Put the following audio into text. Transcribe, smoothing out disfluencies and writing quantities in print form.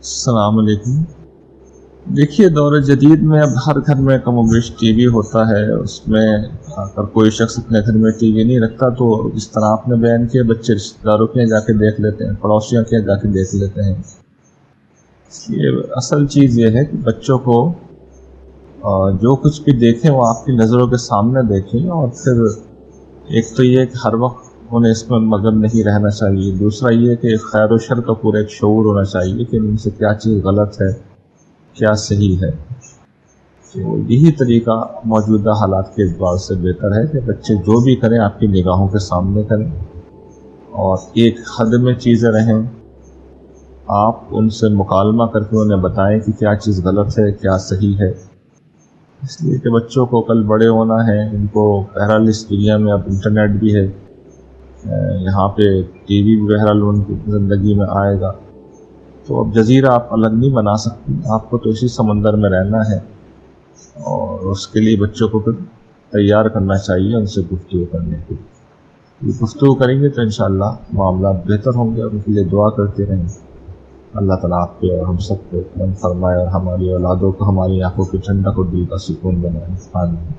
अस्सलाम वालेकुम। देखिए, दौर जदीद में अब हर घर में कम बेश टीवी होता है। उसमें अगर कोई शख्स अपने घर में टीवी नहीं रखता तो जिस तरह आपने बयान किया, बच्चे रिश्तेदारों के यहाँ जाके देख लेते हैं, पड़ोसियों के यहाँ जाके देख लेते हैं। ये असल चीज़ ये है कि बच्चों को जो कुछ भी देखें वो आपकी नज़रों के सामने देखें। और फिर एक तो ये कि हर वक्त उन्हें इसमें मगन नहीं रहना चाहिए। दूसरा ये कि खैर व शर का पूरा एक शऊर होना चाहिए कि इनसे क्या चीज़ गलत है, क्या सही है। तो यही तरीका मौजूदा हालात के एतबार से बेहतर है कि बच्चे जो भी करें आपकी निगाहों के सामने करें और एक हद में चीज़ें रहें। आप उनसे मुकालमा करके उन्हें बताएं कि क्या चीज़ गलत है, क्या सही है। इसलिए कि बच्चों को कल बड़े होना है। इनको बहरहाल इस दुनिया में अब इंटरनेट भी है, यहाँ पे टीवी भी बहरहाल उनकी ज़िंदगी में आएगा। तो अब जजीरा आप अलग नहीं बना सकती, आपको तो इसी समंदर में रहना है। और उसके लिए बच्चों को फिर तैयार करना चाहिए उनसे गुफ्तगू करने के लिए। गुफ्तगू करेंगे तो इंशाअल्लाह मामला बेहतर होंगे। और उनके लिए दुआ करते रहें। अल्लाह ताला आप पे और हम सब पे रहम फरमाए और हमारी औलादों को हमारी आंखों की ठंडक और दिल का सुकून बनाए। आमीन।